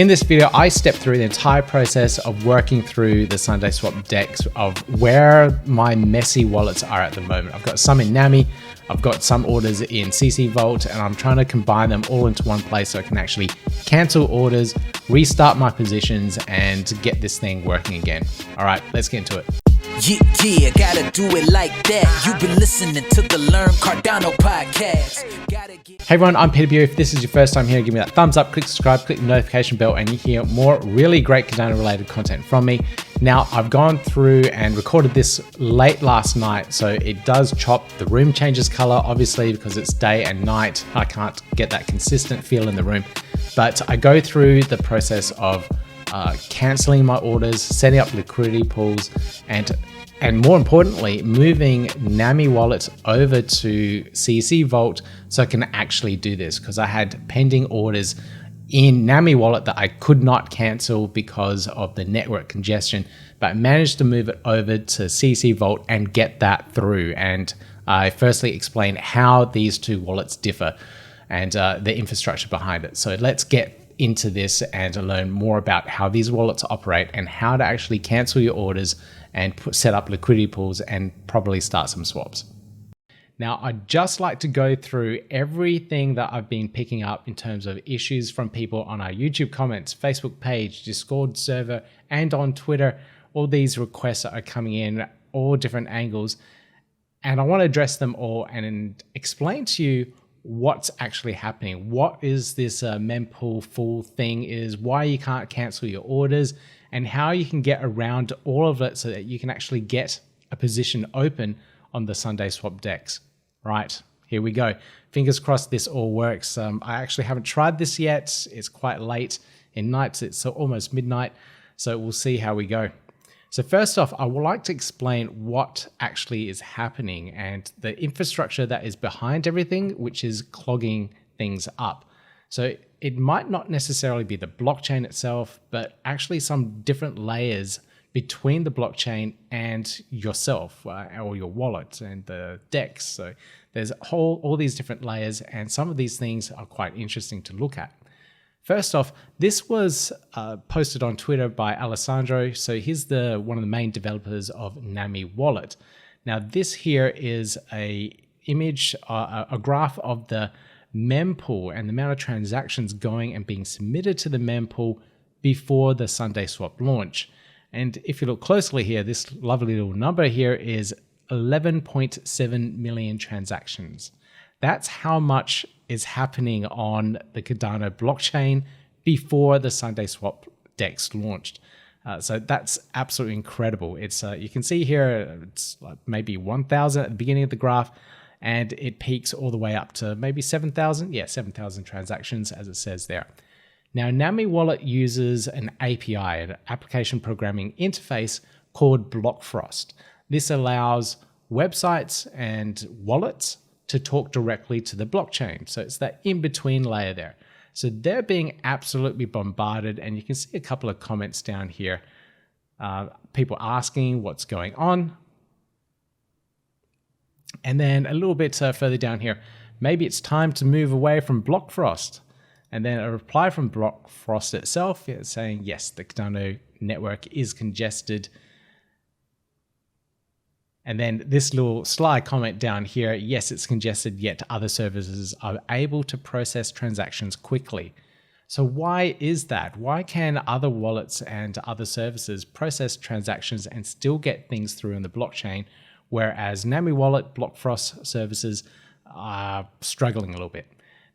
In this video, I step through the entire process of working through the SundaeSwap DEX of where my messy wallets are at the moment. I've got some in Nami, I've got some orders in CCVault, and I'm trying to combine them all into one place so I can actually cancel orders, restart my positions, and get this thing working again. All right, let's get into it. Yeah, gotta do it like that. You've been listening to the Learn Cardano podcast. Hey everyone, I'm Peter Bew. If this is your first time here, give me that thumbs up, click subscribe, click the notification bell, and you hear more really great Cardano related content from me. Now, I've gone through and recorded this late last night, so it does chop. The room changes color, obviously, because it's day and night. I can't get that consistent feel in the room, but I go through the process of canceling my orders, setting up liquidity pools, and more importantly, moving Nami wallets over to CCVault so I can actually do this, because I had pending orders in Nami wallet that I could not cancel because of the network congestion, but I managed to move it over to CCVault and get that through. And I firstly explain how these two wallets differ and the infrastructure behind it. So let's get into this and to learn more about how these wallets operate and how to actually cancel your orders and set up liquidity pools and probably start some swaps. Now, I'd just like to go through everything that I've been picking up in terms of issues from people on our YouTube comments, Facebook page, Discord server, and on Twitter. All these requests are coming in, all different angles, and I want to address them all and explain to you what's actually happening. What is this Mempool full thing is, why you can't cancel your orders, and how you can get around all of it so that you can actually get a position open on the SundaeSwap DEX. Right, here we go. Fingers crossed this all works. I actually haven't tried this yet. It's quite late in nights. It's almost midnight, so we'll see how we go. So first off, I would like to explain what actually is happening and the infrastructure that is behind everything, which is clogging things up. So it might not necessarily be the blockchain itself, but actually some different layers between the blockchain and yourself or your wallet and the DEX. So there's all these different layers, and some of these things are quite interesting to look at. First off, this was posted on Twitter by Alessandro. So he's one of the main developers of Nami wallet. Now this here is a image, a graph of the mempool and the amount of transactions going and being submitted to the mempool before the SundaeSwap launch. And if you look closely here, this lovely little number here is 11.7 million transactions. That's how much is happening on the Cardano blockchain before the SundaeSwap DEX launched. So that's absolutely incredible. It's you can see here, it's like maybe 1,000 at the beginning of the graph, and it peaks all the way up to maybe 7,000. Yeah, 7,000 transactions, as it says there. Now, Nami Wallet uses an API, an application programming interface called BlockFrost. This allows websites and wallets to talk directly to the blockchain. So it's that in-between layer there. So they're being absolutely bombarded, and you can see a couple of comments down here. People asking what's going on. And then a little bit further down here, maybe it's time to move away from BlockFrost. And then a reply from BlockFrost itself saying, yes, the Cardano network is congested. And then this little sly comment down here, yes, it's congested, yet other services are able to process transactions quickly. So why is that? Why can other wallets and other services process transactions and still get things through in the blockchain, whereas Nami Wallet, BlockFrost services are struggling a little bit?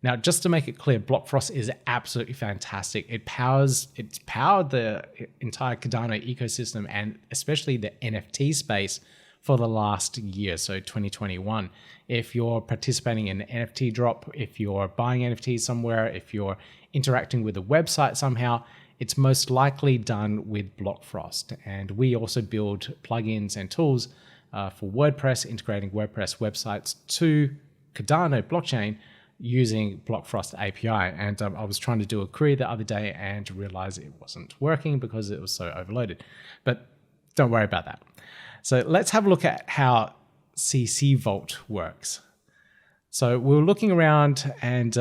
Now, just to make it clear, BlockFrost is absolutely fantastic. It's powered the entire Cardano ecosystem and especially the NFT space for the last year, so 2021. If you're participating in an NFT drop, if you're buying NFTs somewhere, if you're interacting with a website somehow, it's most likely done with BlockFrost. And we also build plugins and tools for WordPress, integrating WordPress websites to Cardano blockchain using BlockFrost API. And I was trying to do a query the other day and realized it wasn't working because it was so overloaded. But don't worry about that. So let's have a look at how CCVault works. So we were looking around and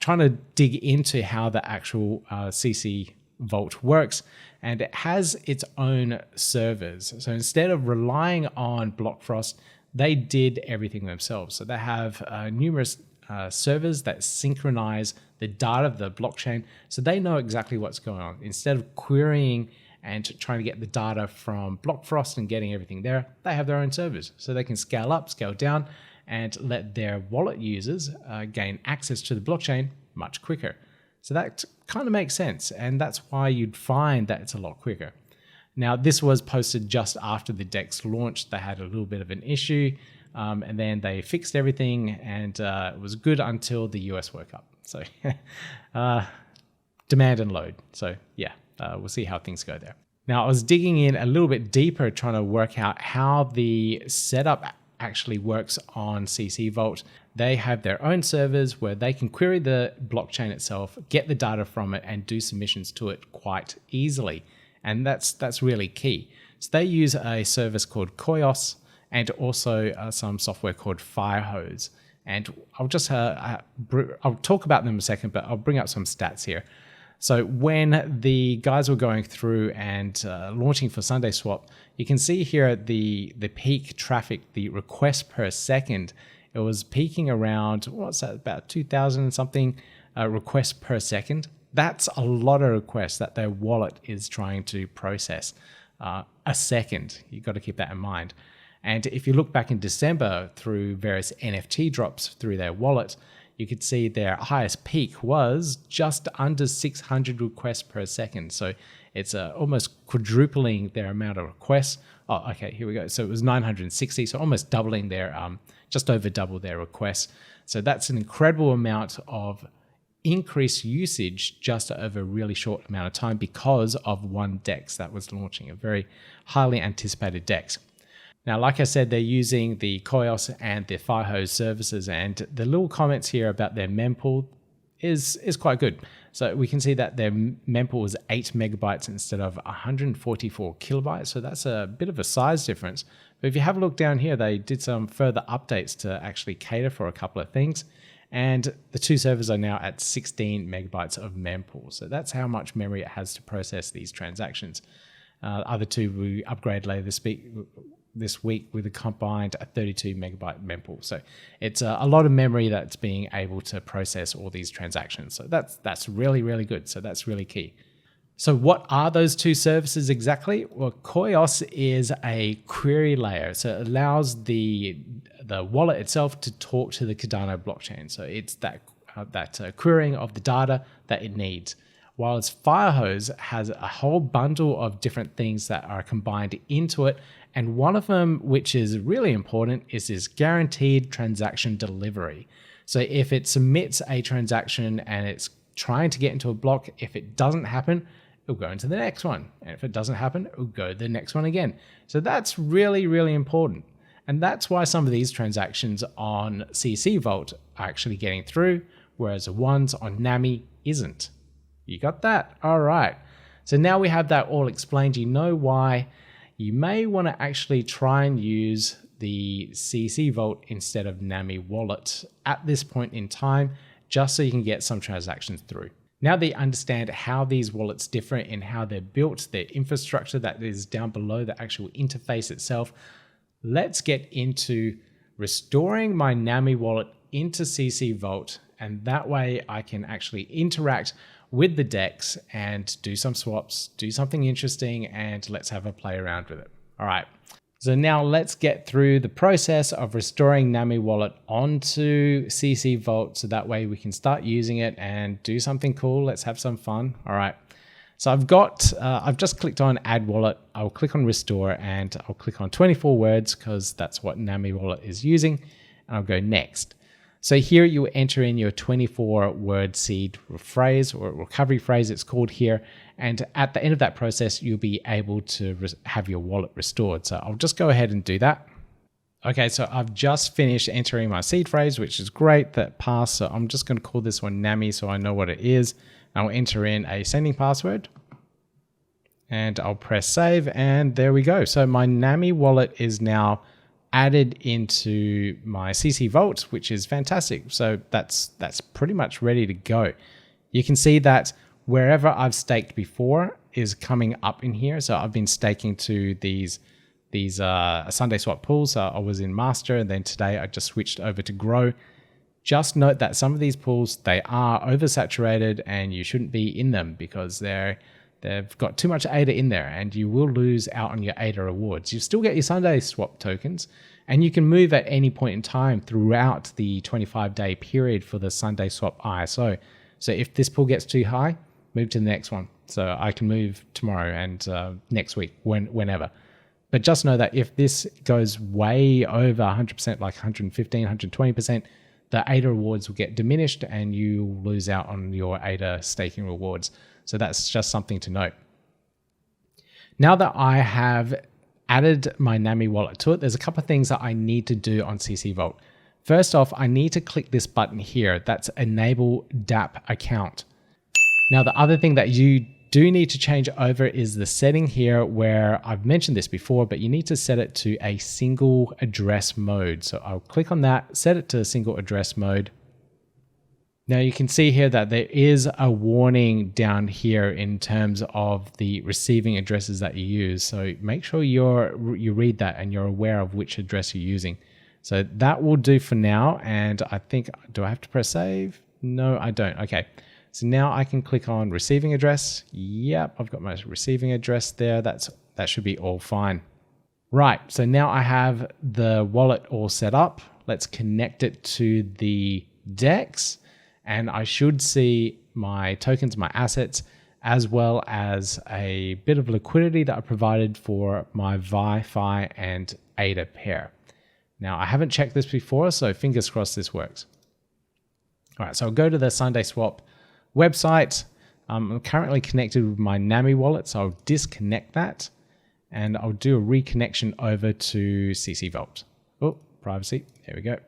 trying to dig into how the actual CCVault works, and it has its own servers. So instead of relying on BlockFrost, they did everything themselves. So they have numerous servers that synchronize the data of the blockchain, so they know exactly what's going on. Instead of querying and trying to get the data from BlockFrost and getting everything there, they have their own servers. So they can scale up, scale down, and let their wallet users gain access to the blockchain much quicker. So that kind of makes sense, and that's why you'd find that it's a lot quicker. Now, this was posted just after the DEX launched. They had a little bit of an issue, and then they fixed everything, and it was good until the US woke up. So demand and load. So yeah, we'll see how things go there. Now, I was digging in a little bit deeper, trying to work out how the setup actually works on CCVault. They have their own servers where they can query the blockchain itself, get the data from it, and do submissions to it quite easily. And that's really key. So they use a service called Koios and also some software called Firehose. And I'll just I'll talk about them in a second, but I'll bring up some stats here. So when the guys were going through and launching for SundaeSwap, you can see here the peak traffic, the requests per second. It was peaking around, what's that, about 2,000 and something requests per second. That's a lot of requests that their wallet is trying to process a second. You've got to keep that in mind. And if you look back in December through various NFT drops through their wallet, you could see their highest peak was just under 600 requests per second. So it's almost quadrupling their amount of requests. Oh, okay, here we go. So it was 960, so almost doubling their, just over double their requests. So that's an incredible amount of increased usage just over a really short amount of time because of one DEX that was launching, a very highly anticipated DEX. Now, like I said, they're using the Koios and the Firehose services, and the little comments here about their mempool is quite good. So we can see that their mempool was 8 megabytes instead of 144 kilobytes. So that's a bit of a size difference. But if you have a look down here, they did some further updates to actually cater for a couple of things. And the two servers are now at 16 megabytes of mempool. So that's how much memory it has to process these transactions. Other two we upgrade later this week with a combined 32 megabyte mempool. So it's a lot of memory that's being able to process all these transactions. So that's really, really good. So that's really key. So what are those two services exactly? Well, Koios is a query layer. So it allows the wallet itself to talk to the Cardano blockchain. So it's that querying of the data that it needs. While Firehose has a whole bundle of different things that are combined into it. And one of them, which is really important, is this guaranteed transaction delivery. So if it submits a transaction and it's trying to get into a block, if it doesn't happen, it'll go into the next one. And if it doesn't happen, it'll go to the next one again. So that's really, really important. And that's why some of these transactions on CCVault are actually getting through, whereas the ones on Nami isn't. You got that? All right. So now we have that all explained. You know why you may want to actually try and use the CCVault instead of Nami wallet at this point in time, just so you can get some transactions through. Now that you understand how these wallets differ in how they're built, their infrastructure that is down below the actual interface itself, let's get into restoring my Nami wallet into CCVault, and that way I can actually interact with the DEX and do some swaps, do something interesting, and let's have a play around with it. All right. So now let's get through the process of restoring Nami wallet onto CCVault, so that way we can start using it and do something cool. Let's have some fun. All right. So I've just clicked on add wallet. I'll click on restore and I'll click on 24 words because that's what Nami wallet is using. And I'll go next. So here you enter in your 24-word seed phrase or recovery phrase, it's called here. And at the end of that process, you'll be able to have your wallet restored. So I'll just go ahead and do that. Okay, so I've just finished entering my seed phrase, which is great, that passed. So I'm just going to call this one Nami so I know what it is. I'll enter in a sending password and I'll press save, and there we go. So my Nami wallet is now added into my CCVault, which is fantastic. So that's pretty much ready to go. You can see that wherever I've staked before is coming up in here. So I've been staking to these SundaeSwap pools. So I was in master, and then today I just switched over to grow. Just note that some of these pools, they are oversaturated and you shouldn't be in them because they've got too much ADA in there, and you will lose out on your ADA rewards. You still get your SundaeSwap tokens, and you can move at any point in time throughout the 25-day period for the SundaeSwap ISO. So if this pool gets too high, move to the next one. So I can move tomorrow and next week, whenever. But just know that if this goes way over 100%, like 115, 120%, the ADA rewards will get diminished and you lose out on your ADA staking rewards. So that's just something to note. Now that I have added my Nami wallet to it, there's a couple of things that I need to do on CCVault. First off, I need to click this button here. That's Enable DApp Account. Now, the other thing that you do need to change over is the setting here where I've mentioned this before, but you need to set it to a single address mode. So I'll click on that, set it to a single address mode. Now you can see here that there is a warning down here in terms of the receiving addresses that you use. So make sure you read that and you're aware of which address you're using. So that will do for now. And I think, do I have to press save? No, I don't. Okay. So now I can click on receiving address. Yep, I've got my receiving address there. That should be all fine. Right, so now I have the wallet all set up. Let's connect it to the DEX, and I should see my tokens, my assets, as well as a bit of liquidity that I provided for my Wi-Fi and ADA pair. Now, I haven't checked this before, so fingers crossed this works. All right, so I'll go to the SundaeSwap website. I'm currently connected with my Nami wallet, so I'll disconnect that and I'll do a reconnection over to CCVault. Oh, privacy, there we go.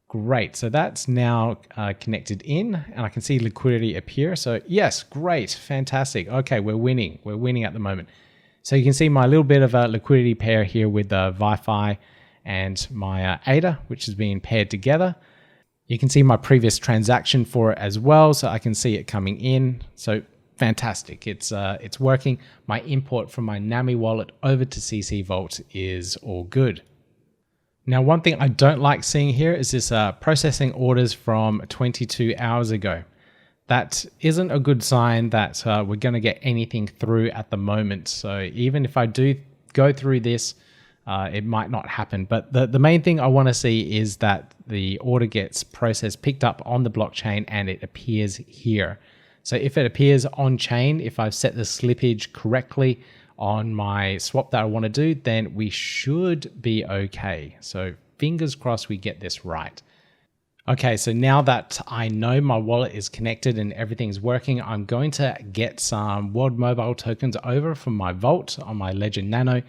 Great, so that's now connected in and I can see liquidity appear. So yes, great, fantastic. Okay, we're winning at the moment. So you can see my little bit of a liquidity pair here with the Wi-Fi and my ADA, which is being paired together. You can see my previous transaction for it as well, so I can see it coming in. So fantastic, it's working. My import from my Nami wallet over to CCVault is all good. Now, one thing I don't like seeing here is this processing orders from 22 hours ago. That isn't a good sign that we're going to get anything through at the moment. So even if I do go through this, it might not happen. But the main thing I want to see is that the order gets processed, picked up on the blockchain, and it appears here. So if it appears on chain, if I've set the slippage correctly on my swap that I want to do, then we should be okay. So fingers crossed we get this right. Okay, so now that I know my wallet is connected and everything's working, I'm going to get some World Mobile tokens over from my vault on my Ledger Nano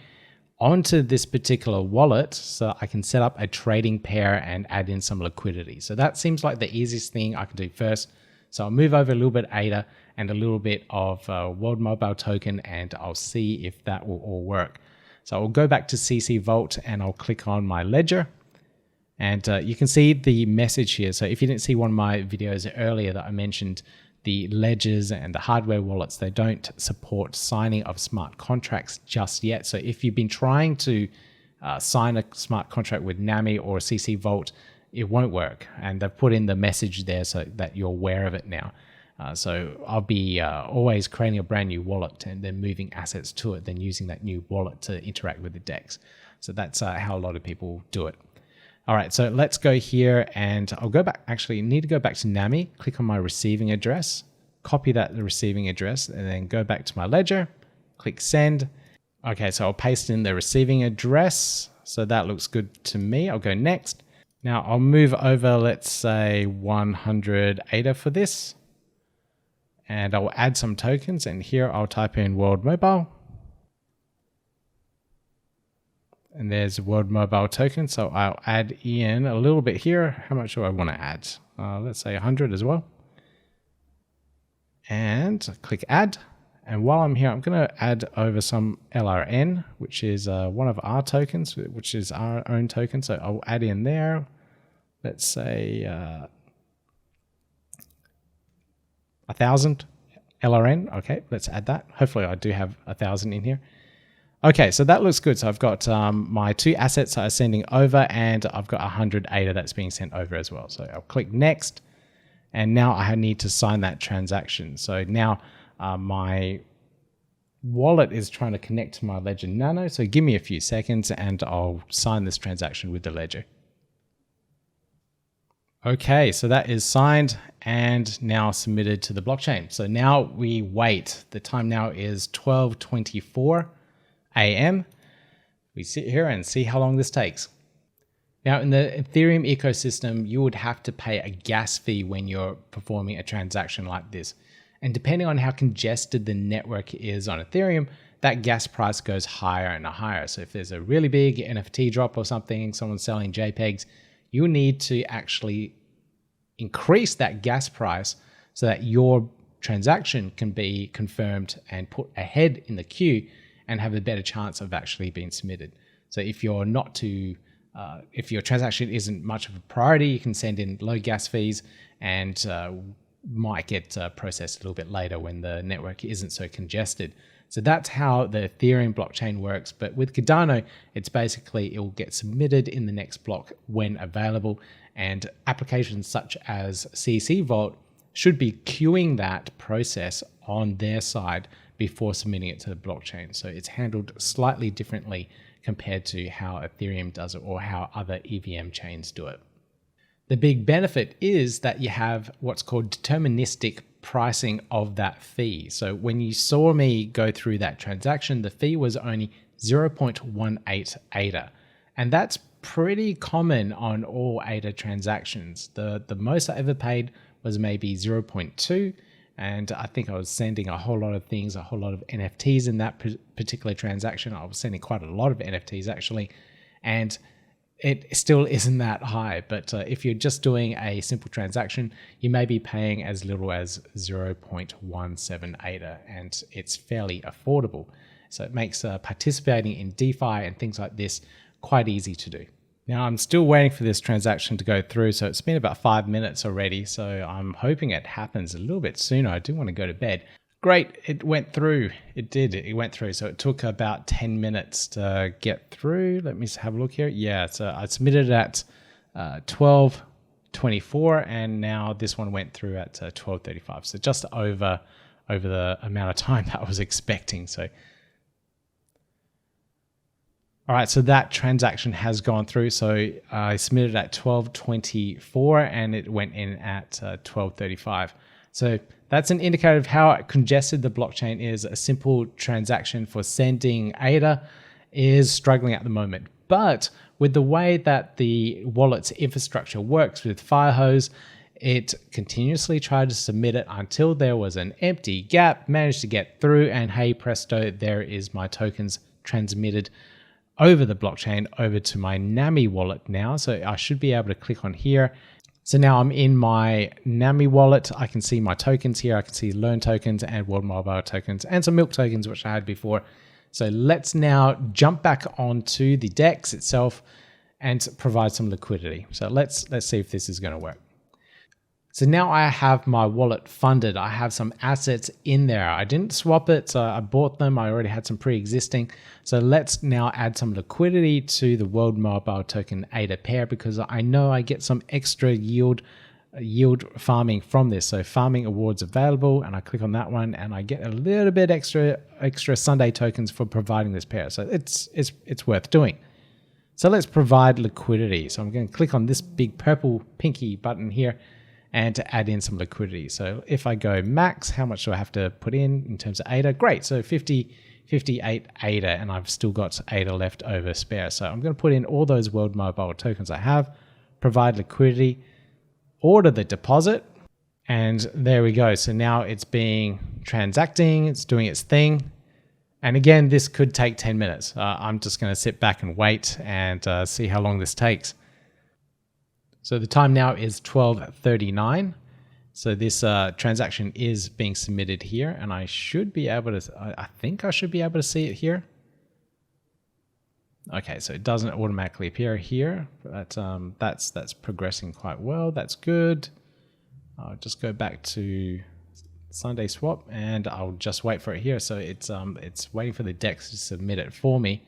onto this particular wallet so I can set up a trading pair and add in some liquidity. So that seems like the easiest thing I can do first. So I'll move over a little bit ADA and a little bit of World Mobile token, and I'll see if that will all work. So I'll go back to CCVault and I'll click on my ledger. And you can see the message here. So if you didn't see one of my videos earlier that I mentioned, the ledgers and the hardware wallets, they don't support signing of smart contracts just yet. So if you've been trying to sign a smart contract with Nami or CCVault, it won't work. And they've put in the message there so that you're aware of it now. So I'll be always creating a brand new wallet and then moving assets to it, then using that new wallet to interact with the DEX. So that's how a lot of people do it. All right, so let's go here and I'll go back. Actually, need to go back to Nami, click on my receiving address, copy the receiving address, and then go back to my ledger, click send. Okay, so I'll paste in the receiving address. So that looks good to me. I'll go next. Now I'll move over, let's say 100 ADA for this. And I'll add some tokens, and here I'll type in World Mobile. And there's a World Mobile token. So I'll add in a little bit here. How much do I want to add? Let's say 100 as well. And click add. And while I'm here, I'm going to add over some LRN, which is one of our tokens, which is our own token. So I'll add in there, let's say 1,000 LRN. Okay, let's add that. Hopefully I do have 1,000 in here. Okay, so that looks good. So I've got my 2 assets that are sending over, and I've got 100 ADA that's being sent over as well. So I'll click next, and now I need to sign that transaction. So now my wallet is trying to connect to my Ledger Nano. So give me a few seconds and I'll sign this transaction with the Ledger. Okay, so that is signed and now submitted to the blockchain. So now we wait. The time now is 12:24 a.m. We sit here and see how long this takes. Now in the Ethereum ecosystem, you would have to pay a gas fee when you're performing a transaction like this. And depending on how congested the network is on Ethereum, that gas price goes higher and higher. So if there's a really big NFT drop or something, someone's selling JPEGs, you need to actually increase that gas price so that your transaction can be confirmed and put ahead in the queue and have a better chance of actually being submitted. So if you're not too, if your transaction isn't much of a priority, you can send in low gas fees and might get processed a little bit later when the network isn't so congested. So that's how the Ethereum blockchain works. But with Cardano, it's basically it will get submitted in the next block when available. And applications such as CCVault should be queuing that process on their side before submitting it to the blockchain. So it's handled slightly differently compared to how Ethereum does it or how other EVM chains do it. The big benefit is that you have what's called deterministic pricing of that fee. So when you saw me go through that transaction, the fee was only 0.18 ADA. And that's pretty common on all ADA transactions. The most I ever paid was maybe 0.2. And I think I was sending a whole lot of things, a whole lot of NFTs in that particular transaction. I was sending quite a lot of NFTs actually. And it still isn't that high, but if you're just doing a simple transaction, you may be paying as little as 0.17 ADA, and it's fairly affordable. So it makes participating in DeFi and things like this quite easy to do. Now I'm still waiting for this transaction to go through, so it's been about 5 minutes already, so I'm hoping it happens a little bit sooner. I do want to go to bed. Great, it went through. It did, it went through. So it took about 10 minutes to get through. Let me have a look here. Yeah, so I submitted at 12:24 and now this one went through at 12:35. So just over the amount of time that I was expecting. So, all right, so that transaction has gone through. So I submitted at 12:24 and it went in at 12:35. So that's an indicator of how congested the blockchain is. A simple transaction for sending ADA is struggling at the moment. But with the way that the wallet's infrastructure works with Firehose, it continuously tried to submit it until there was an empty gap, managed to get through, and hey presto, there is my tokens transmitted over the blockchain over to my Nami wallet now. So I should be able to click on here. So now I'm in my Nami wallet. I can see my tokens here. I can see Learn tokens and World Mobile tokens and some Milk tokens, which I had before. So let's now jump back onto the DEX itself and provide some liquidity. So let's see if this is going to work. So now I have my wallet funded. I have some assets in there. I didn't swap it, so I bought them. I already had some pre-existing. So let's now add some liquidity to the World Mobile token ADA pair because I know I get some extra yield farming from this. So farming awards available, and I click on that one and I get a little bit extra SUNDAE tokens for providing this pair. So it's worth doing. So let's provide liquidity. So I'm going to click on this big purple pinky button here and to add in some liquidity. So if I go max, how much do I have to put in terms of ADA? Great, so 58 ADA, and I've still got ADA left over spare. So I'm going to put in all those World Mobile tokens I have, provide liquidity, order the deposit, and there we go. So now it's transacting, it's doing its thing. And again, this could take 10 minutes. I'm just going to sit back and wait and see how long this takes. So the time now is 12:39. So this transaction is being submitted here, and I should be able to, I think I should be able to see it here. Okay, so it doesn't automatically appear here, but that's progressing quite well. That's good. I'll just go back to SundaeSwap and I'll just wait for it here. So it's waiting for the DEX to submit it for me.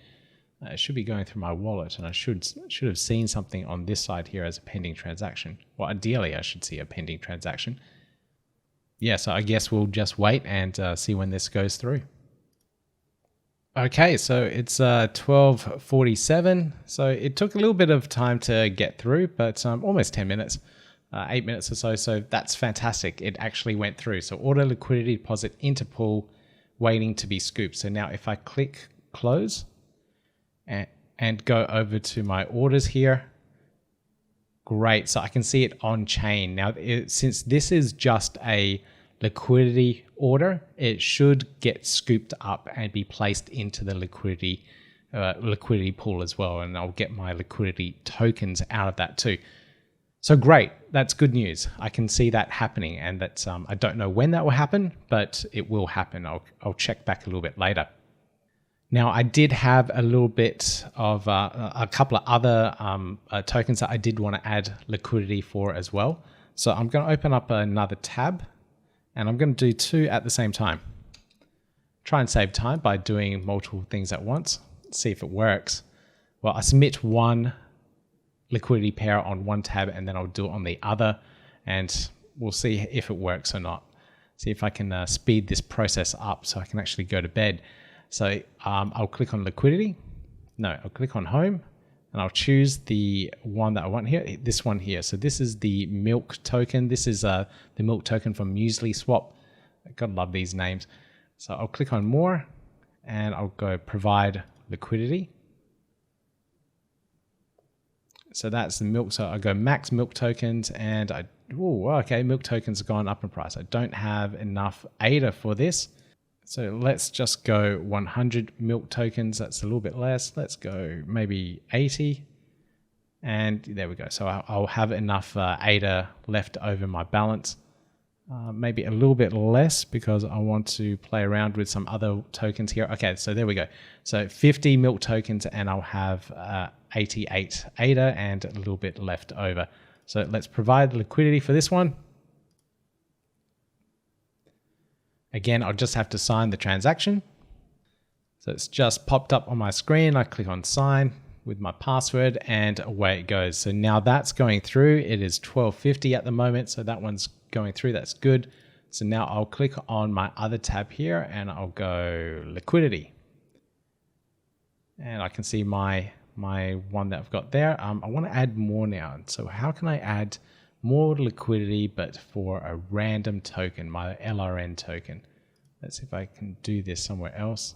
It should be going through my wallet, and I should have seen something on this side here as a pending transaction. Well, ideally I should see a pending transaction. Yeah, so I guess we'll just wait and see when this goes through. Okay, so it's 12:47. So it took a little bit of time to get through, but almost 10 minutes, 8 minutes or so. So that's fantastic. It actually went through. So order liquidity deposit into pool, waiting to be scooped. So now if I click close and go over to my orders here, great. So I can see it on chain. Now, since this is just a liquidity order, it should get scooped up and be placed into the liquidity pool as well. And I'll get my liquidity tokens out of that too. So great. That's good news. I can see that happening, and that's I don't know when that will happen, but it will happen. I'll check back a little bit later. Now, I did have a little bit of a couple of other tokens that I did want to add liquidity for as well. So I'm going to open up another tab, and I'm going to do two at the same time. Try and save time by doing multiple things at once. See if it works. Well, I submit one liquidity pair on one tab, and then I'll do it on the other, and we'll see if it works or not. See if I can speed this process up so I can actually go to bed. So I'll click on liquidity. No, I'll click on home, and I'll choose the one that I want here, this one here. So this is the milk token. This is the milk token from SundaeSwap. I gotta love these names. So I'll click on more, and I'll go provide liquidity. So that's the milk. So I go max milk tokens, and okay, milk tokens have gone up in price. I don't have enough ADA for this. So let's just go 100 milk tokens. That's a little bit less. Let's go maybe 80. And there we go. So I'll have enough ADA left over my balance. Maybe a little bit less because I want to play around with some other tokens here. Okay, so there we go. So 50 milk tokens, and I'll have 88 ADA and a little bit left over. So let's provide liquidity for this one. Again, I'll just have to sign the transaction. So it's just popped up on my screen. I click on sign with my password, and away it goes. So now that's going through. It is 12:50 at the moment. So that one's going through. That's good. So now I'll click on my other tab here, and I'll go liquidity. And I can see my one that I've got there. I want to add more now. So how can I add more liquidity, but for a random token, my LRN token? Let's see if I can do this somewhere else.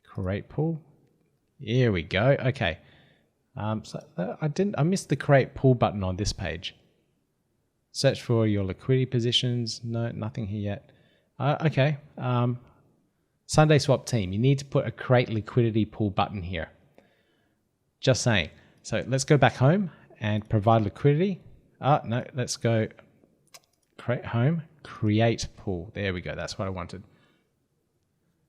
Create pool. Here we go. Okay. So I missed the create pool button on this page. Search for your liquidity positions. No, nothing here yet. Okay. SundaeSwap team, you need to put a create liquidity pool button here. Just saying. So let's go back home and provide liquidity. No, let's go create home, create pool. There we go. That's what I wanted.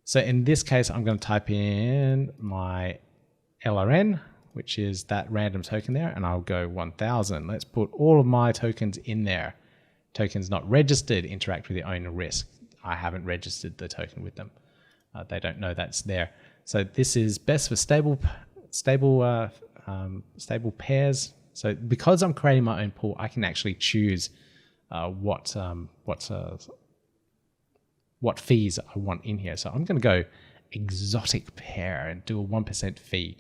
So in this case, I'm going to type in my LRN, which is that random token there, and I'll go 1000. Let's put all of my tokens in there. Tokens not registered, interact with your own risk. I haven't registered the token with them. They don't know that's there. So this is best for stable pairs. So because I'm creating my own pool, I can actually choose what fees I want in here. So I'm going to go exotic pair and do a 1% fee.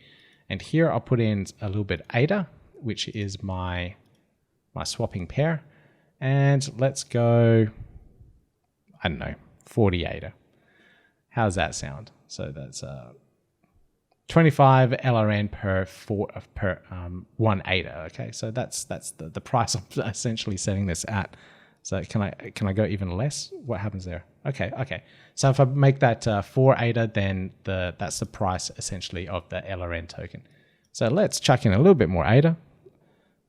And here I'll put in a little bit ADA, which is my swapping pair. And let's go, I don't know, 40 ADA. How's that sound? So that's 25 LRN per 1 ADA. Okay, so that's the price I'm essentially setting this at. So can I go even less? What happens there? Okay. So if I make that 4 ADA, then that's the price essentially of the LRN token. So let's chuck in a little bit more ADA.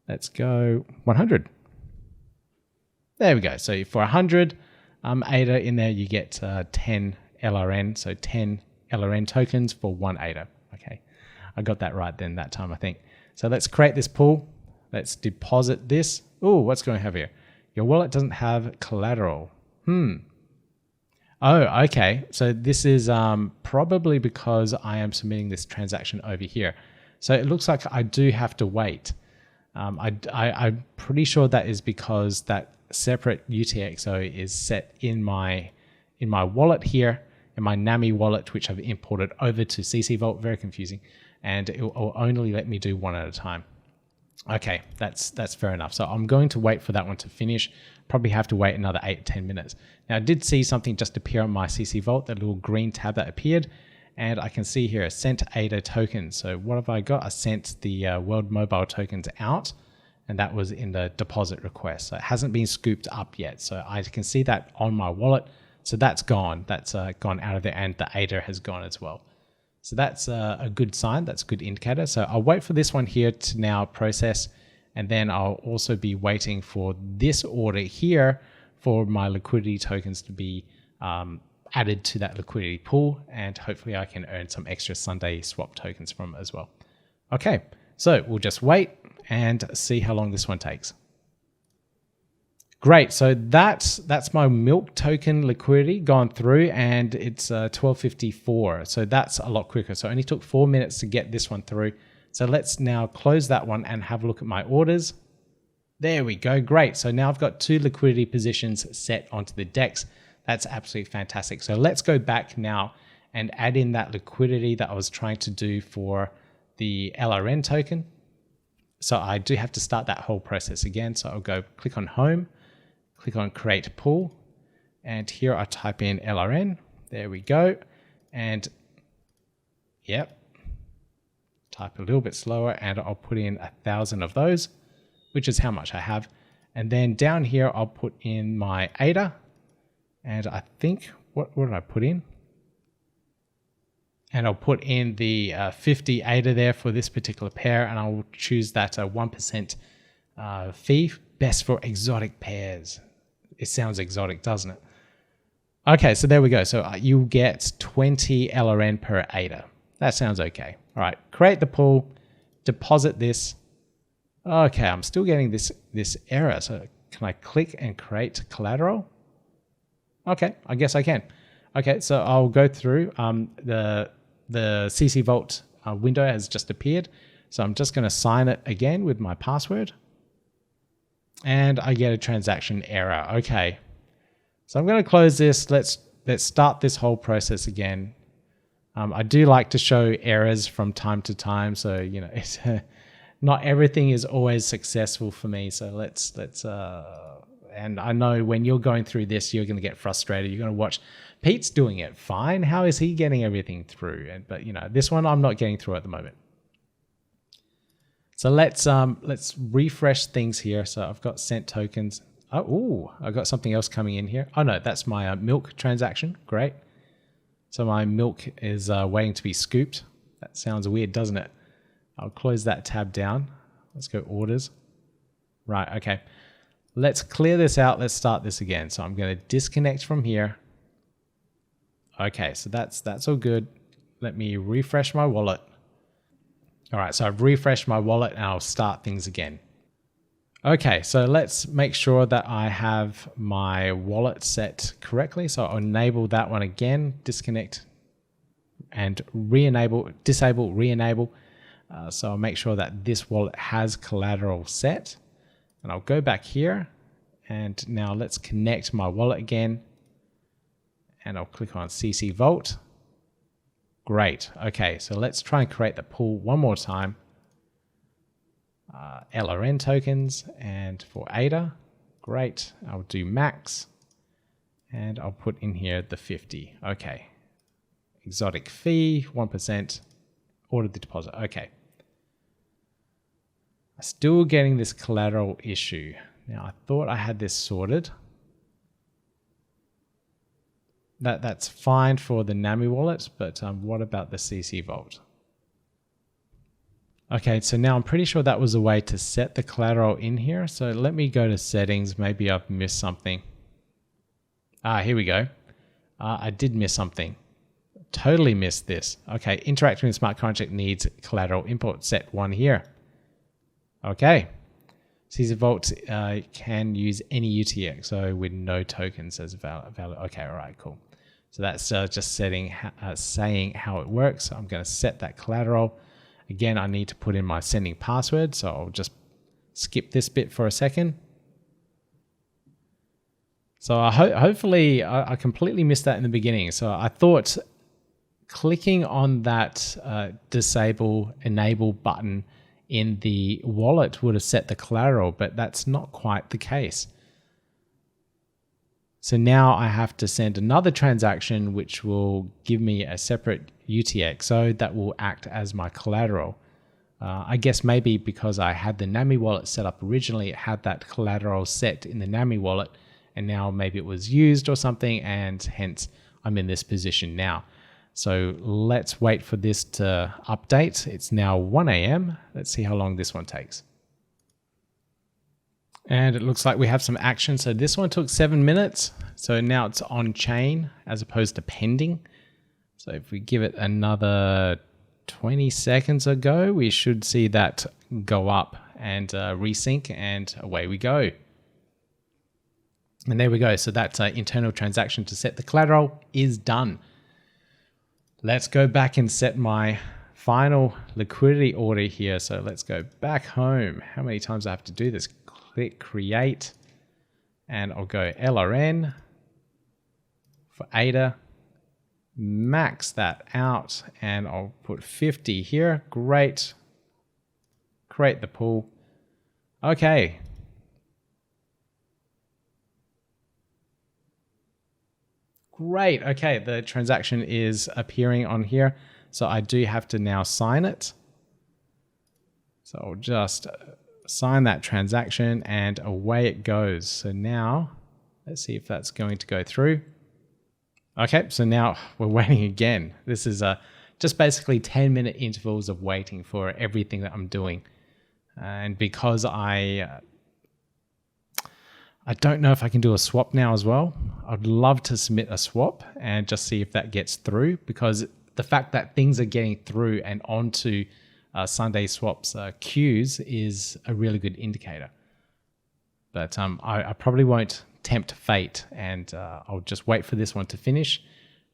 Let's go 100. There we go. So for 100 ADA in there, you get 10 LRN. So 10 LRN tokens for 1 ADA. Okay, I got that right then that time, I think. So let's create this pool. Let's deposit this. Oh, what's going to have here? Your wallet doesn't have collateral. Oh, okay. So this is probably because I am submitting this transaction over here. So it looks like I do have to wait. I'm pretty sure that is because that separate UTXO is set in my wallet here, in my Nami wallet, which I've imported over to CCVault. Very confusing, and it will only let me do one at a time. Okay, that's fair enough. So I'm going to wait for that one to finish. Probably have to wait another 8 to 10 minutes. Now I did see something just appear on my CCVault, that little green tab that appeared, and I can see here sent ADA tokens. So what have I got? I sent the World Mobile tokens out, and that was in the deposit request. So it hasn't been scooped up yet. So I can see that on my wallet. So that's gone. That's gone out of there, and the ADA has gone as well. So that's a good sign. That's a good indicator. So I'll wait for this one here to now process, and then I'll also be waiting for this order here for my liquidity tokens to be added to that liquidity pool, and hopefully I can earn some extra SundaeSwap tokens from it as well. Okay, so we'll just wait and see how long this one takes. Great, so that's my milk token liquidity gone through, and it's 12:54, so that's a lot quicker. So it only took 4 minutes to get this one through. So let's now close that one and have a look at my orders. There we go, great. So now I've got 2 liquidity positions set onto the DEX. That's absolutely fantastic. So let's go back now and add in that liquidity that I was trying to do for the LRN token. So I do have to start that whole process again. So I'll go click on home, click on create pool, and here I type in LRN. There we go. And yep, type a little bit slower, and I'll put in 1,000 of those, which is how much I have. And then down here, I'll put in my ADA. And I think, what did I put in? And I'll put in the 50 ADA there for this particular pair, and I'll choose that 1% fee, best for exotic pairs. It sounds exotic, doesn't it? Okay, so there we go. So you'll get 20 LRN per ADA. That sounds okay. All right, create the pool, deposit this. Okay, I'm still getting this error. So can I click and create collateral? Okay, I guess I can. Okay, so I'll go through. The CCVault window has just appeared. So I'm just going to sign it again with my password. And I get a transaction error. Okay, so I'm going to close this. Let's start this whole process again. I do like to show errors from time to time, so you know it's not everything is always successful for me. So let's and I know when you're going through this, you're going to get frustrated. You're going to watch Pete's doing it fine. How is he getting everything through? But you know, this one I'm not getting through at the moment. So let's refresh things here. So I've got sent tokens. Oh, I've got something else coming in here. Oh no, that's my milk transaction. Great. So my milk is waiting to be scooped. That sounds weird, doesn't it? I'll close that tab down. Let's go orders. Right, okay. Let's clear this out. Let's start this again. So I'm going to disconnect from here. Okay, so that's all good. Let me refresh my wallet. All right, so I've refreshed my wallet and I'll start things again. Okay, so let's make sure that I have my wallet set correctly. So I'll enable that one again, disconnect and re-enable, disable, re-enable. So I'll make sure that this wallet has collateral set. And I'll go back here, and now let's connect my wallet again. And I'll click on CCVault. Great. Okay, so let's try and create the pool one more time. LRN tokens, and for ADA, great. I'll do max, and I'll put in here the 50. Okay. Exotic fee, 1%. Order the deposit. Okay. I'm still getting this collateral issue. Now, I thought I had this sorted. That's fine for the Nami wallet, but what about the CCVault? Okay, so now I'm pretty sure that was a way to set the collateral in here. So let me go to settings. Maybe I've missed something. Here we go. I did miss something. Totally missed this. Okay, interacting with smart contract needs collateral import. Set 1 here. Okay. CCVault can use any UTX, so with no tokens as valid. Okay, all right, cool. So that's just saying how it works. So I'm going to set that collateral. Again, I need to put in my sending password, so I'll just skip this bit for a second. So hopefully I completely missed that in the beginning. So I thought clicking on that enable button in the wallet would have set the collateral, but that's not quite the case. So now I have to send another transaction, which will give me a separate UTXO that will act as my collateral. I guess maybe because I had the Nami wallet set up originally, it had that collateral set in the Nami wallet, and now maybe it was used or something, and hence I'm in this position now. So let's wait for this to update. It's now 1 a.m. Let's see how long this one takes. And it looks like we have some action. So this one took 7 minutes. So now it's on chain as opposed to pending. So if we give it another 20 seconds ago, we should see that go up and resync, and away we go. And there we go. So that internal transaction to set the collateral is done. Let's go back and set my final liquidity order here. So let's go back home. How many times do I have to do this? Click create, and I'll go LRN for ADA. Max that out, and I'll put 50 here. Great. Create the pool. Okay. Great. Okay, the transaction is appearing on here. So I do have to now sign it. So I'll just sign that transaction, and away it goes. So now let's see if that's going to go through. Okay, so now we're waiting again. This is just basically 10-minute intervals of waiting for everything that I'm doing. And because I don't know if I can do a swap now as well. I'd love to submit a swap and just see if that gets through, because the fact that things are getting through and onto SundaeSwap's queues is a really good indicator. But I probably won't tempt fate, and I'll just wait for this one to finish,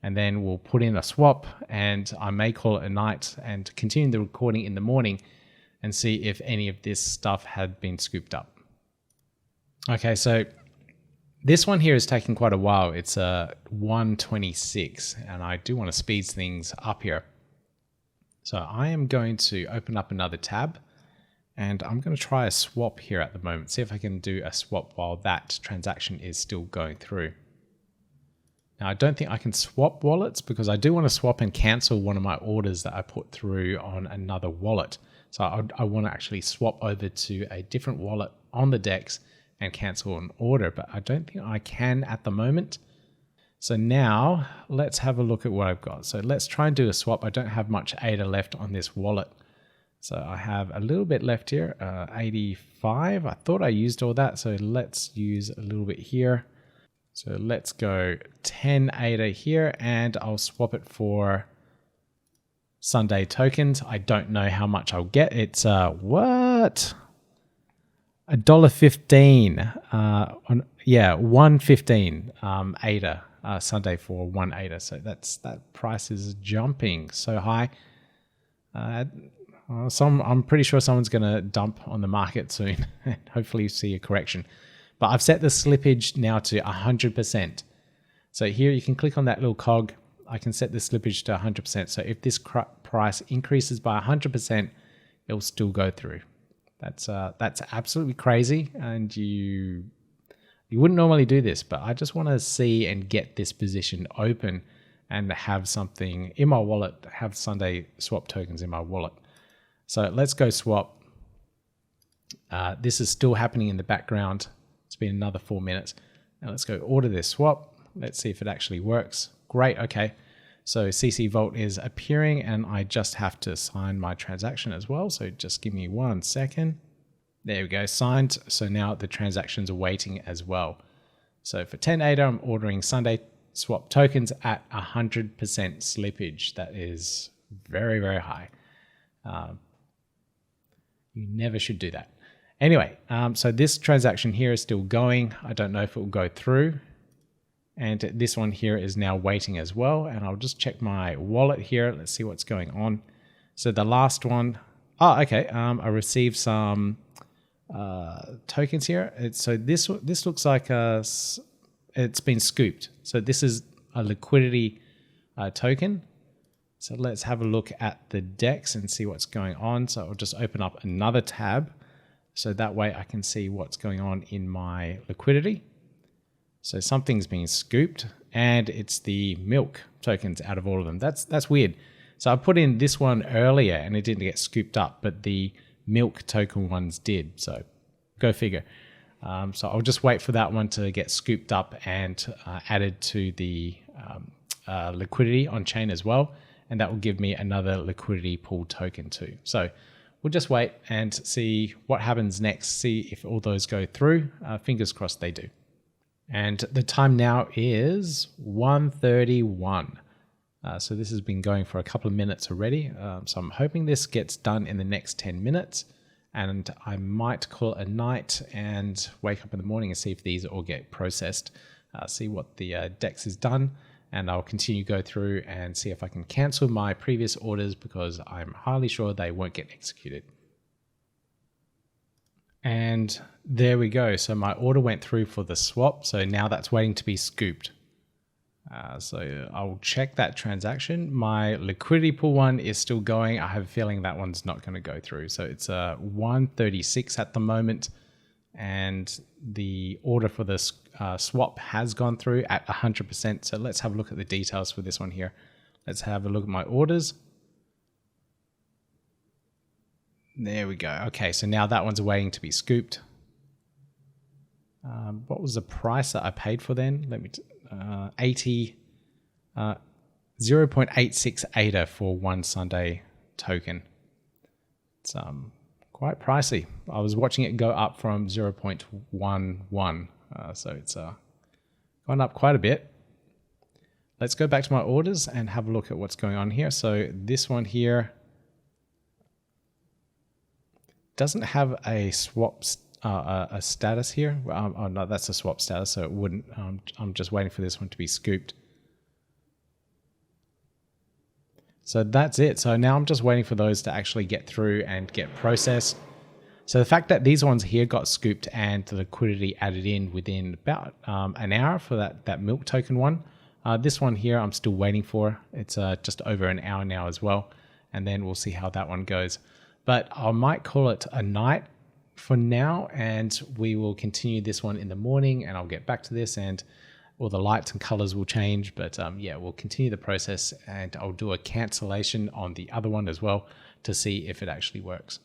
and then we'll put in a swap, and I may call it a night and continue the recording in the morning and see if any of this stuff had been scooped up. Okay, so this one here is taking quite a while. It's 1:26, and I do want to speed things up here. So I am going to open up another tab, and I'm going to try a swap here at the moment. See if I can do a swap while that transaction is still going through. Now, I don't think I can swap wallets, because I do want to swap and cancel one of my orders that I put through on another wallet. So I want to actually swap over to a different wallet on the DEX and cancel an order, but I don't think I can at the moment. So now let's have a look at what I've got. So let's try and do a swap. I don't have much ADA left on this wallet. So I have a little bit left here, 85. I thought I used all that, so let's use a little bit here. So let's go 10 ADA here, and I'll swap it for SUNDAE tokens. I don't know how much I'll get. It's what? $1.15. Yeah, 115 ADA. SUNDAE for 1 ADA. So that price is jumping so high. I'm pretty sure someone's going to dump on the market soon and hopefully see a correction. But I've set the slippage now to 100%. So here you can click on that little cog. I can set the slippage to 100%. So if this price increases by 100%, it'll still go through. That's absolutely crazy, and you wouldn't normally do this, but I just want to see and get this position open and have something in my wallet, have SundaeSwap tokens in my wallet. So let's go swap. This is still happening in the background. It's been another 4 minutes. Now let's go order this swap. Let's see if it actually works. Great, okay. So CCVault is appearing and I just have to sign my transaction as well. So just give me 1 second. There we go, signed. So now the transactions are waiting as well. So for 10 ADA, I'm ordering SundaeSwap tokens at 100% slippage. That is very, very high. You never should do that. Anyway, so this transaction here is still going. I don't know if it will go through. And this one here is now waiting as well. And I'll just check my wallet here. Let's see what's going on. So the last one, okay. I received some tokens here. So this looks like it's been scooped. So this is a liquidity token. So let's have a look at the DEX and see what's going on. So I'll just open up another tab. So that way I can see what's going on in my liquidity. So something's being scooped and it's the milk tokens out of all of them. That's weird. So I put in this one earlier and it didn't get scooped up, but the milk token ones did. So go figure. So I'll just wait for that one to get scooped up and added to the liquidity on chain as well. And that will give me another liquidity pool token too. So we'll just wait and see what happens next. See if all those go through. Fingers crossed they do. And the time now is 1:31. So this has been going for a couple of minutes already. So I'm hoping this gets done in the next 10 minutes. And I might call it a night and wake up in the morning and see if these all get processed. See what the DEX is done. And I'll continue to go through and see if I can cancel my previous orders because I'm highly sure they won't get executed. And there we go. So my order went through for the swap. So now that's waiting to be scooped. So I'll check that transaction. My liquidity pool one is still going. I have a feeling that one's not going to go through. So it's 136 at the moment. And the order for the swap has gone through at 100%. So let's have a look at the details for this one here. Let's have a look at my orders. There we go. Okay, so now that one's waiting to be scooped. What was the price that I paid for then? Let me 0.86 ADA for one SUNDAE token. It's quite pricey. I was watching it go up from 0.11, so it's gone up quite a bit. Let's go back to my orders and have a look at what's going on here. So this one here doesn't have a swap a status here. Oh no, that's a swap status, so it wouldn't. I'm just waiting for this one to be scooped. So that's it. So now I'm just waiting for those to actually get through and get processed. So the fact that these ones here got scooped and the liquidity added in within about an hour for that milk token one. This one here I'm still waiting for. It's just over an hour now as well. And then we'll see how that one goes. But I might call it a night for now, and we will continue this one in the morning, and I'll get back to this and all the lights and colors will change. But yeah, we'll continue the process and I'll do a cancellation on the other one as well to see if it actually works.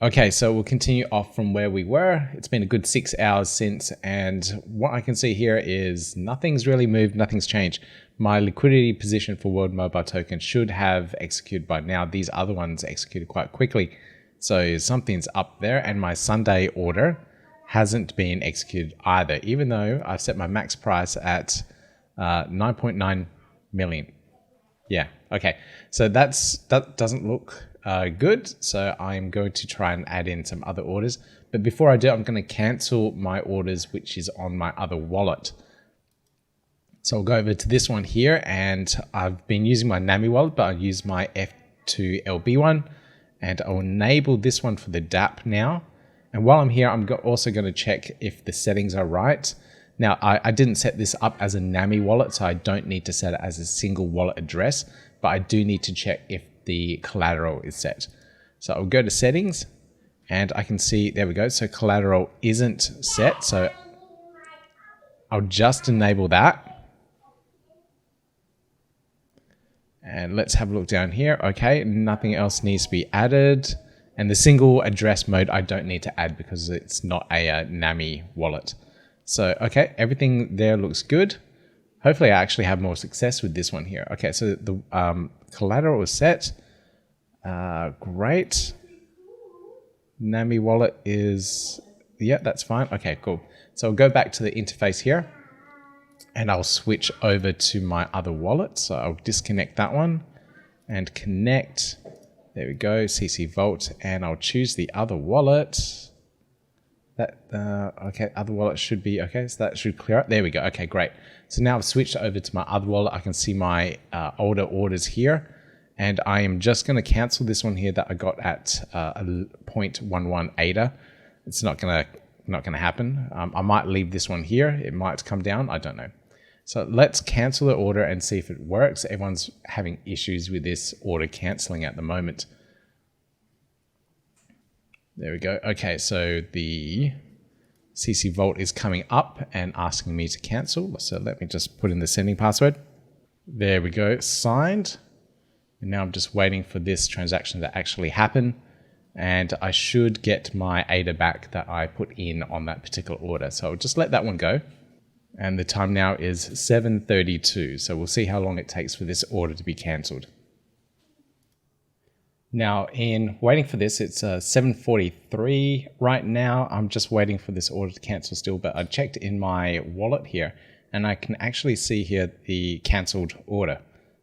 Okay, so we'll continue off from where we were. It's been a good 6 hours since, and what I can see here is nothing's really moved, nothing's changed. My liquidity position for World Mobile Token should have executed by now. These other ones executed quite quickly. So something's up there, and my SUNDAE order hasn't been executed either, even though I've set my max price at 9.9 million. Yeah, okay. So that doesn't look good. So I'm going to try and add in some other orders. But before I do, I'm going to cancel my orders, which is on my other wallet. So I'll go over to this one here, and I've been using my Nami wallet, but I'll use my F2LB one, and I'll enable this one for the DApp now. And while I'm here, I'm also going to check if the settings are right. Now, I didn't set this up as a Nami wallet, so I don't need to set it as a single wallet address, but I do need to check if the collateral is set. So I'll go to settings, and I can see, there we go. So collateral isn't set, so I'll just enable that. And let's have a look down here. Okay, nothing else needs to be added. And the single address mode I don't need to add because it's not a Nami wallet. So, okay, everything there looks good. Hopefully I actually have more success with this one here. Okay, so the collateral is set. Great. Nami wallet is, yeah, that's fine. Okay, cool. So I'll go back to the interface here and I'll switch over to my other wallet. So I'll disconnect that one and connect. There we go, CCVault, and I'll choose the other wallet. That okay, other wallet should be okay, so that should clear up. There we go. Okay, great. So now I've switched over to my other wallet. I can see my older orders here, and I am just going to cancel this one here that I got at 0.11 ADA. It's not gonna happen. I might leave this one here. It might come down. I don't know. So let's cancel the order and see if it works. Everyone's having issues with this order canceling at the moment. There we go. Okay, so the CCVault is coming up and asking me to cancel. So let me just put in the sending password. There we go, signed. And now I'm just waiting for this transaction to actually happen. And I should get my ADA back that I put in on that particular order. So I'll just let that one go. And the time now is 7:32. So we'll see how long it takes for this order to be canceled. Now, in waiting for this, it's 7:43 right now. I'm just waiting for this order to cancel still, but I checked in my wallet here and I can actually see here the canceled order.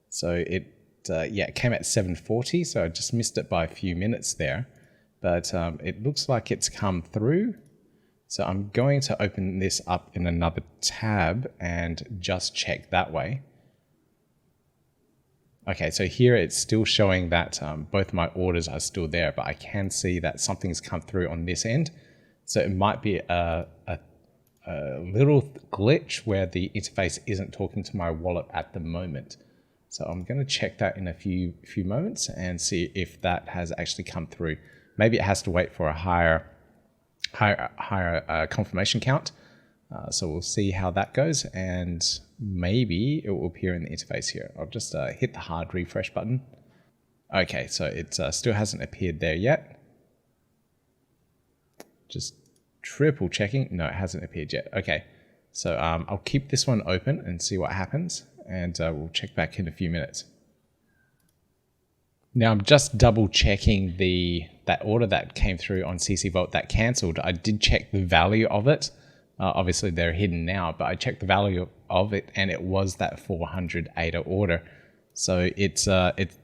So it came at 7:40, so I just missed it by a few minutes there. But it looks like it's come through. So I'm going to open this up in another tab and just check that way. Okay, so here it's still showing that both my orders are still there, but I can see that something's come through on this end. So it might be a little glitch where the interface isn't talking to my wallet at the moment. So I'm going to check that in a few moments and see if that has actually come through. Maybe it has to wait for a higher confirmation count. So we'll see how that goes, and maybe it will appear in the interface here. I'll just hit the hard refresh button. Okay, so it still hasn't appeared there yet. Just triple checking. No, it hasn't appeared yet. Okay, so I'll keep this one open and see what happens, and we'll check back in a few minutes. Now I'm just double checking that order that came through on CCVault that canceled. I did check the value of it. Obviously they're hidden now, but I checked the value of it and it was that 400 ADA order. So it's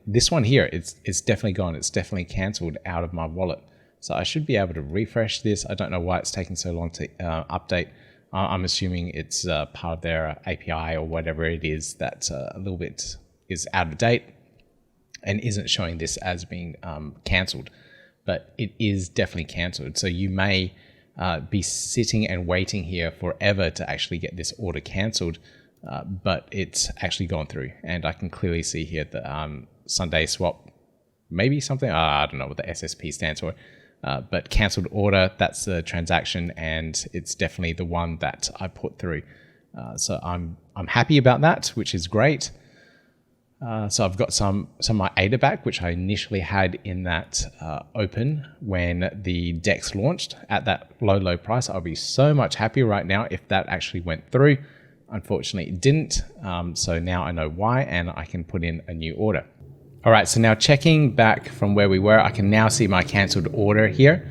this one here. It's definitely gone. It's definitely canceled out of my wallet. So I should be able to refresh this. I don't know why it's taking so long to update. I'm assuming it's part of their API or whatever it is that a little bit is out of date and isn't showing this as being cancelled, but it is definitely cancelled. So you may be sitting and waiting here forever to actually get this order cancelled, but it's actually gone through. And I can clearly see here the SundaeSwap, maybe something, I don't know what the SSP stands for, but cancelled order, that's the transaction, and it's definitely the one that I put through. So I'm happy about that, which is great. So I've got some of my ADA back, which I initially had in that open when the DEX launched at that low price. I'll be so much happier right now if that actually went through. Unfortunately, it didn't. So now I know why, and I can put in a new order. All right, so now checking back from where we were, I can now see my canceled order here.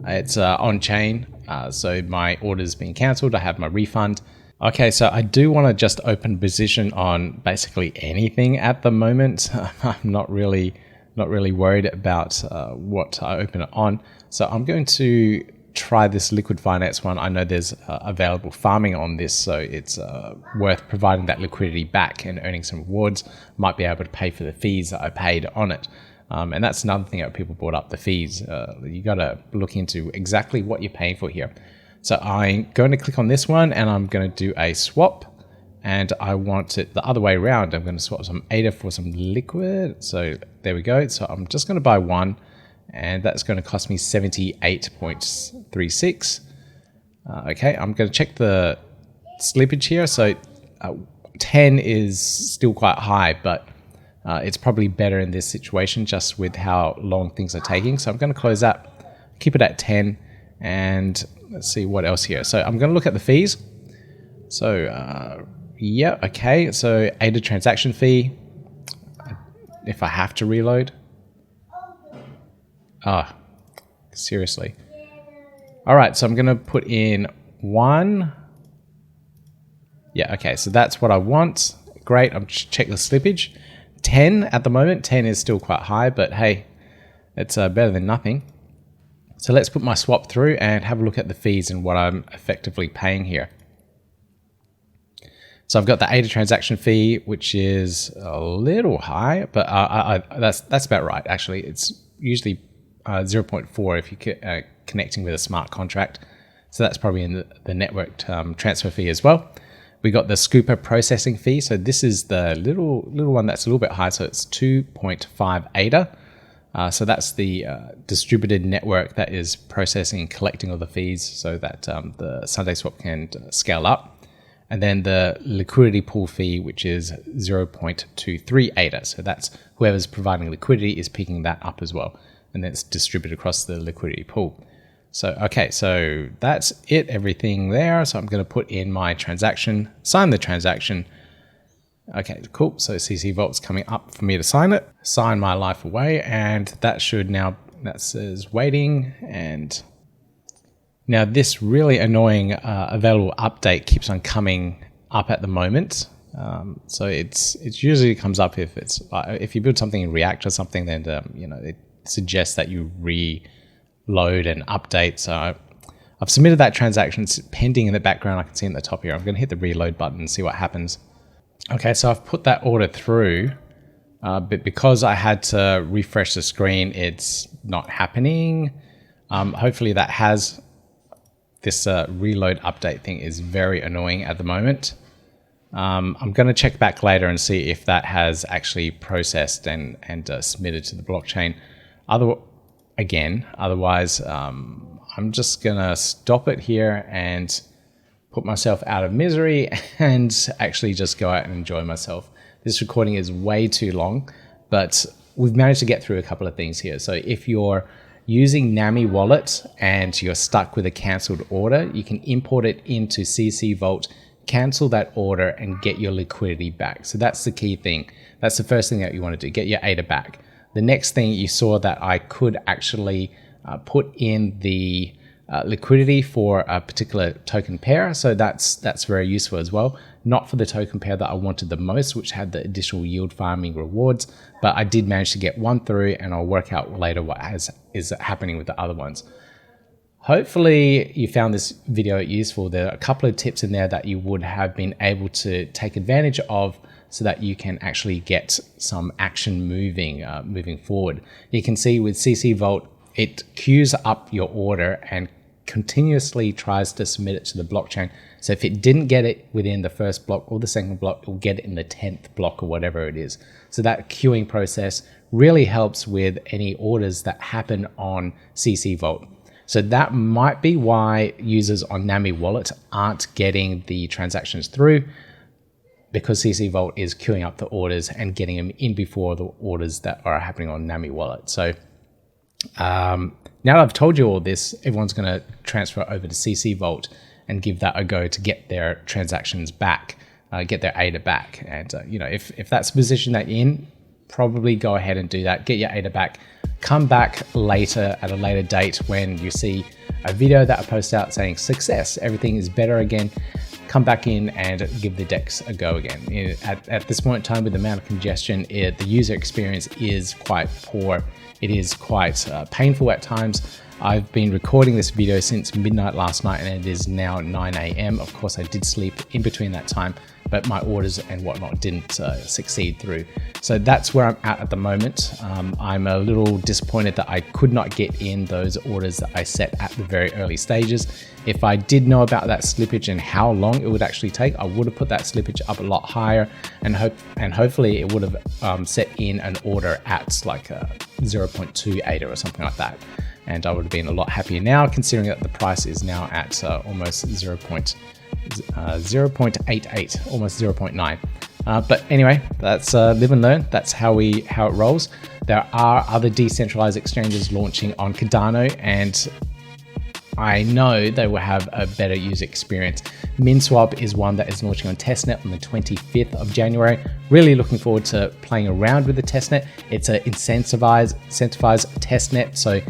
It's on chain, so my order's been canceled. I have my refund. Okay, so I do want to just open position on basically anything at the moment. I'm not really worried about what I open it on. So I'm going to try this liquid finance one. I know there's available farming on this, so it's worth providing that liquidity back and earning some rewards. Might be able to pay for the fees that I paid on it. And that's another thing that people brought up, the fees. You got to look into exactly what you're paying for here. So I'm going to click on this one and I'm going to do a swap, and I want it the other way around. I'm going to swap some ADA for some liquid. So there we go. So I'm just going to buy one, and that's going to cost me 78.36. Okay, I'm going to check the slippage here. So 10 is still quite high, but it's probably better in this situation just with how long things are taking. So I'm going to close that, keep it at 10, and let's see what else here. So I'm going to look at the fees. So Yeah, okay, so ADA transaction fee, if I have to reload. Ah, seriously. All right, so I'm gonna put in 1. Yeah, okay, so that's what I want. Great, I'm check the slippage. 10 at the moment. 10 is still quite high, but hey, it's better than nothing. So let's put my swap through and have a look at the fees and what I'm effectively paying here. So I've got the ADA transaction fee, which is a little high, but that's about right, actually. It's usually 0.4 if you're connecting with a smart contract. So that's probably in the network transfer fee as well. We got the Scooper processing fee. So this is the little one that's a little bit high. So it's 2.5 ADA. So that's the distributed network that is processing and collecting all the fees so that the SundaeSwap can scale up. And then the liquidity pool fee, which is 0.23 ADA. So that's whoever's providing liquidity is picking that up as well. And then it's distributed across the liquidity pool. So, okay, so that's it, everything there. So I'm going to put in my transaction, sign the transaction. Okay, cool. So CCVault's coming up for me to sign it, sign my life away, and that should now, that says waiting. And now this really annoying available update keeps on coming up at the moment. So it's usually comes up if it's if you build something in React or something, then you know, it suggests that you reload and update. So I've submitted that transaction. It's pending in the background. I can see in the top here. I'm going to hit the reload button and see what happens. Okay, so I've put that order through, but because I had to refresh the screen, it's not happening. Hopefully that has this reload update thing is very annoying at the moment. I'm going to check back later and see if that has actually processed and submitted to the blockchain. Otherwise, I'm just going to stop it here and put myself out of misery and actually just go out and enjoy myself. This recording is way too long, but we've managed to get through a couple of things here. So if you're using Nami wallet and you're stuck with a canceled order, you can import it into CCVault, cancel that order and get your liquidity back. So that's the key thing. That's the first thing that you want to do, get your ADA back. The next thing you saw that I could actually put in the liquidity for a particular token pair. So that's very useful as well. Not for the token pair that I wanted the most, which had the additional yield farming rewards, but I did manage to get one through, and I'll work out later what is happening with the other ones. Hopefully you found this video useful. There are a couple of tips in there that you would have been able to take advantage of so that you can actually get some action moving forward. You can see with CCVault, it queues up your order and continuously tries to submit it to the blockchain. So if it didn't get it within the first block or the second block, it will get it in the 10th block or whatever it is. So that queuing process really helps with any orders that happen on CCVault. So that might be why users on Nami wallet aren't getting the transactions through, because CCVault is queuing up the orders and getting them in before the orders that are happening on Nami wallet. So now that I've told you all this, everyone's going to transfer over to CCVault and give that a go to get their transactions back, get their ADA back. And you know, if that's the position that you're in, probably go ahead and do that. Get your ADA back. Come back later at a later date when you see a video that I post out saying success, everything is better again. Come back in and give the DEX a go again. At this point in time, with the amount of congestion, the user experience is quite poor. It is quite painful at times. I've been recording this video since midnight last night, and it is now 9 AM. Of course, I did sleep in between that time, but my orders and whatnot didn't succeed through. So that's where I'm at the moment. I'm a little disappointed that I could not get in those orders that I set at the very early stages. If I did know about that slippage and how long it would actually take, I would have put that slippage up a lot higher, and hopefully it would have set in an order at like a 0.2 ADA or something like that. And I would have been a lot happier now, considering that the price is now at almost 0.88, almost 0.9. But anyway, that's live and learn. That's how it rolls. There are other decentralized exchanges launching on Cardano, and I know they will have a better user experience. MinSwap is one that is launching on testnet on the 25th of January. Really looking forward to playing around with the testnet. It's an incentivized testnet, so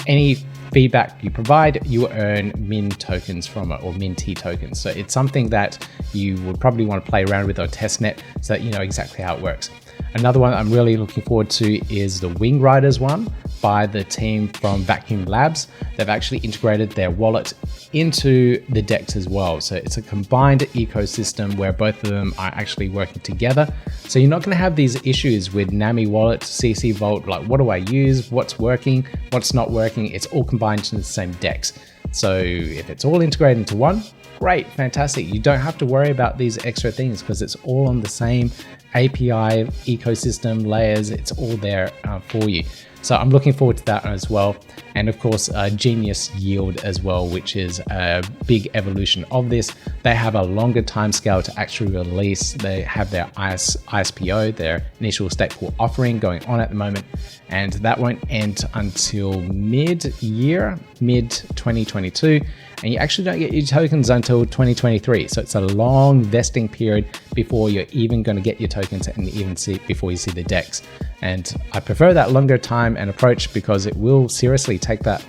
any feedback you provide, you earn Min tokens from it, or Min T tokens. So it's something that you would probably want to play around with on testnet so that you know exactly how it works. Another one I'm really looking forward to is the Wing Riders one by the team from Vacuum Labs. They've actually integrated their wallet into the DEX as well. So it's a combined ecosystem where both of them are actually working together. So you're not going to have these issues with Nami wallet, CCVault, like what do I use, what's working, what's not working. It's all combined into the same DEX. So if it's all integrated into one, great, fantastic. You don't have to worry about these extra things because it's all on the same API ecosystem layers. It's all there for you. So I'm looking forward to that as well. And of course, Genius Yield as well, which is a big evolution of this. They have a longer timescale to actually release. They have their ISPO, their initial stateful offering going on at the moment. And that won't end until mid-year, mid-2022. And you actually don't get your tokens until 2023. So it's a long vesting period before you're even going to get your tokens and even see before you see the DEX. And I prefer that longer time and approach because it will seriously take that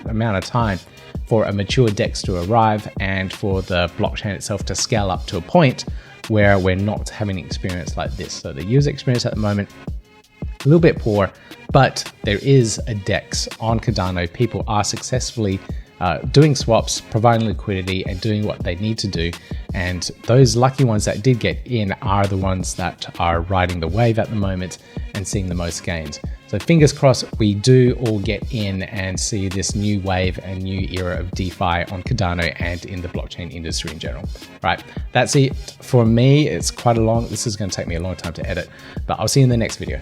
amount of time for a mature DEX to arrive and for the blockchain itself to scale up to a point where we're not having an experience like this. So the user experience at the moment, a little bit poor, but there is a DEX on Cardano. People are successfully doing swaps, providing liquidity, and doing what they need to do. And those lucky ones that did get in are the ones that are riding the wave at the moment and seeing the most gains. So fingers crossed we do all get in and see this new wave and new era of DeFi on Cardano and in the blockchain industry in general. Right, that's it for me. It's quite a long, this is going to take me a long time to edit, but I'll see you in the next video.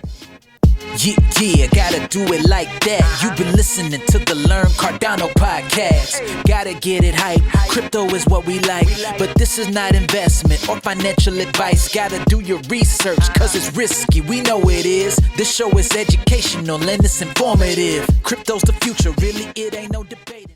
Yeah, gotta do it like that. You've been listening to the Learn Cardano podcast. Gotta get it hype. Crypto is what we like, but this is not investment or financial advice. Gotta do your research, cause it's risky. We know it is. This show is educational and it's informative. Crypto's the future, really, it ain't no debate.